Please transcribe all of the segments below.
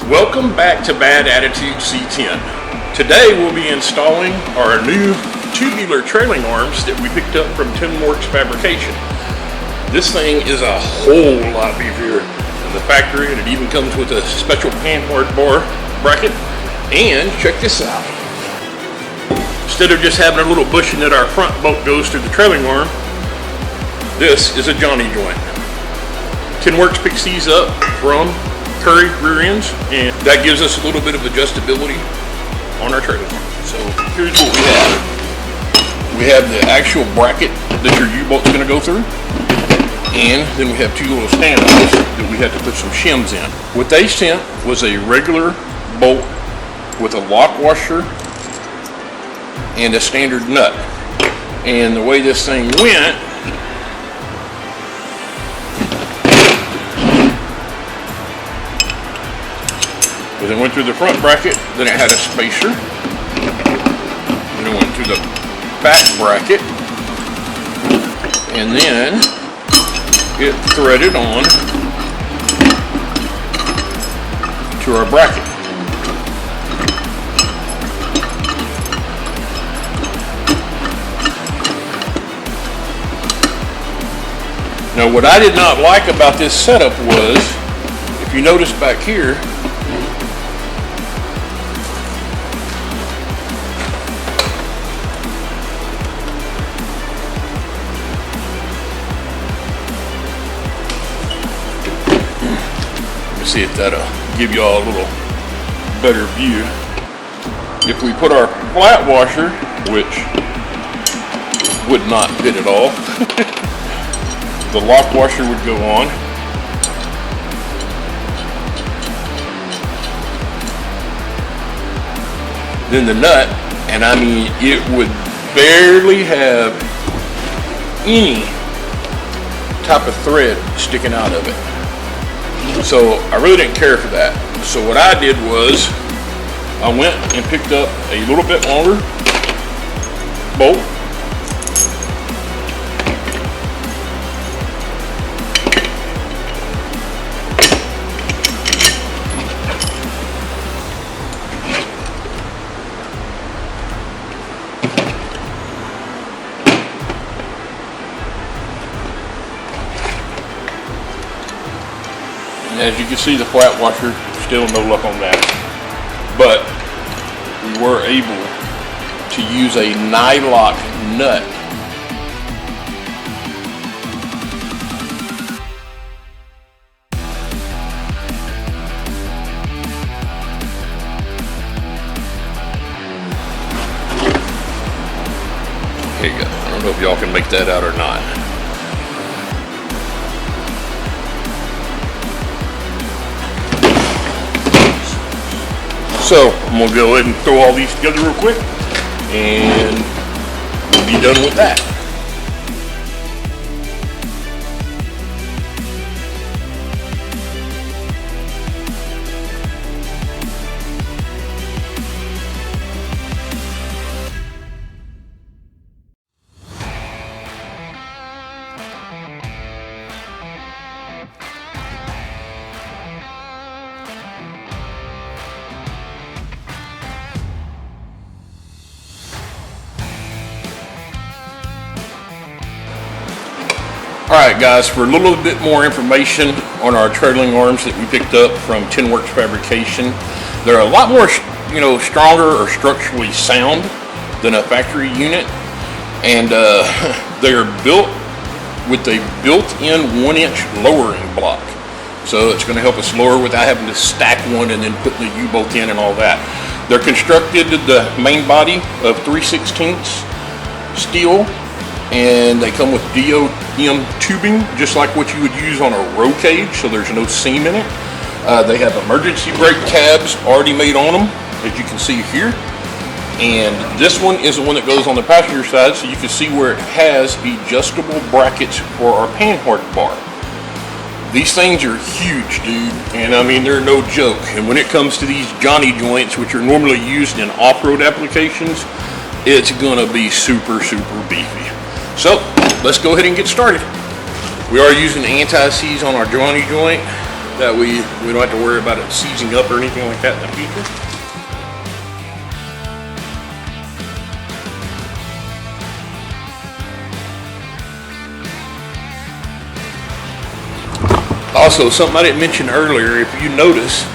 Welcome back to Bad Attitude C-10. Today we'll be installing our new tubular trailing arms that we picked up from Tin Works Fabrication. This thing is a whole lot beefier than the factory, and it even comes with a special panhard bar bracket. And check this out. Instead of just having a little bushing that our front bolt goes through the trailing arm, this is a Johnny joint. Tin Works picks these up from Curry rear ends, and that gives us a little bit of adjustability on our trailer. So here's what we have. We have the actual bracket that your U-bolt's going to go through, and then we have two little stand-offs that we had to put some shims in. What they sent was a regular bolt with a lock washer and a standard nut. And the way this thing went, it went through the front bracket, then it had a spacer, then it went through the back bracket, and then it threaded on to our bracket. Now what I did not like about this setup was, if you notice back here, see if that'll give you all a little better view. If we put our flat washer, which would not fit at all, the lock washer would go on. Then the nut, and I mean it would barely have any type of thread sticking out of it. So I really didn't care for that. So what I did was I went and picked up a little bit longer bolt. As you can see, the flat washer, still no luck on that. But we were able to use a nylock nut. Here you go. I don't know if y'all can make that out or not. So I'm going to go ahead and throw all these together real quick, and we'll be done with that. Alright guys, for a little bit more information on our trailing arms that we picked up from Tin Works Fabrication, they're a lot more, stronger or structurally sound than a factory unit, and they are built with a built-in 1-inch lowering block. So it's going to help us lower without having to stack one and then putting the U-bolt in and all that. They're constructed the main body of 3/16 steel, and they come with DOM tubing, just like what you would use on a roll cage, so there's no seam in it. They have emergency brake tabs already made on them, as you can see here. And this one is the one that goes on the passenger side, so you can see where it has adjustable brackets for our panhard bar. These things are huge, dude, and I mean, they're no joke. And when it comes to these Johnny joints, which are normally used in off-road applications, it's gonna be super, super beefy. So let's go ahead and get started. We are using anti-seize on our Johnny joint. That we don't have to worry about it seizing up or anything like that in the future. Also, something I didn't mention earlier, if you notice,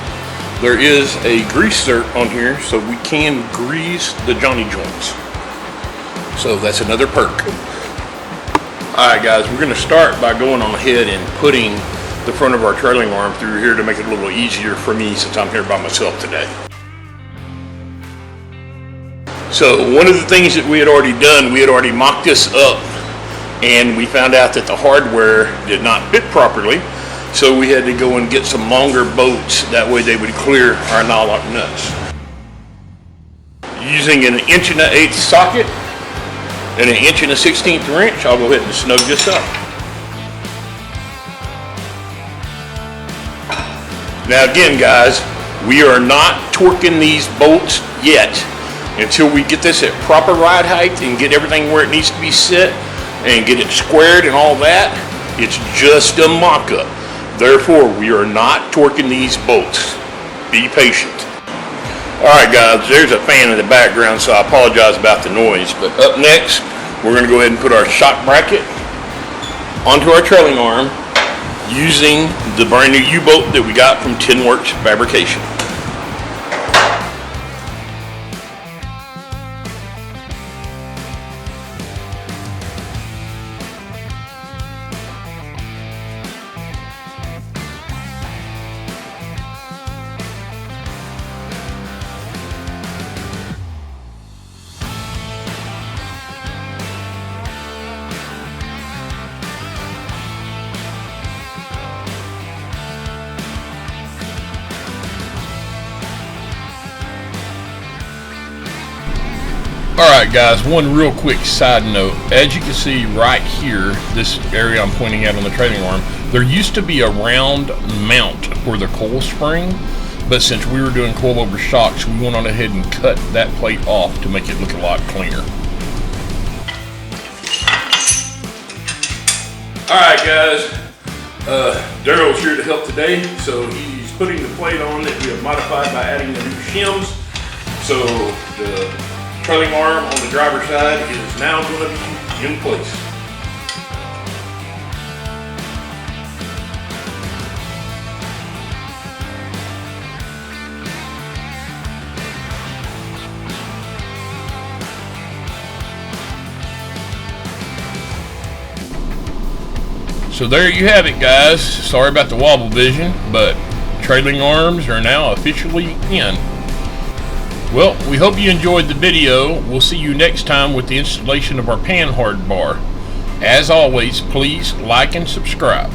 there is a grease zerk on here, so we can grease the Johnny joints. So that's another perk. Alright guys, we're going to start by going on ahead and putting the front of our trailing arm through here to make it a little easier for me since I'm here by myself today. So one of the things that we had already done, we had already mocked this up, and we found out that the hardware did not fit properly. So we had to go and get some longer bolts, that way they would clear our nylock nuts. Using an 1 1/8" socket and an 1 1/16" wrench, I'll go ahead and snug this up. Now again guys, we are not torquing these bolts yet until we get this at proper ride height and get everything where it needs to be set and get it squared and all that. It's just a mock-up. Therefore, we are not torquing these bolts. Be patient. Alright guys, there's a fan in the background, so I apologize about the noise. But up next, we're going to go ahead and put our shock bracket onto our trailing arm using the brand new U-bolt that we got from Tin Works Fabrication. Alright guys, one real quick side note. As you can see right here, this area I'm pointing at on the trailing arm, there used to be a round mount for the coil spring, but since we were doing coilover shocks, we went on ahead and cut that plate off to make it look a lot cleaner. Alright guys, Daryl's here to help today, so he's putting the plate on that we have modified by adding the new shims. So the trailing arm on the driver's side is now going to be in place. So there you have it guys. Sorry about the wobble vision, but trailing arms are now officially in. Well, we hope you enjoyed the video. We'll see you next time with the installation of our panhard bar. As always, please like and subscribe.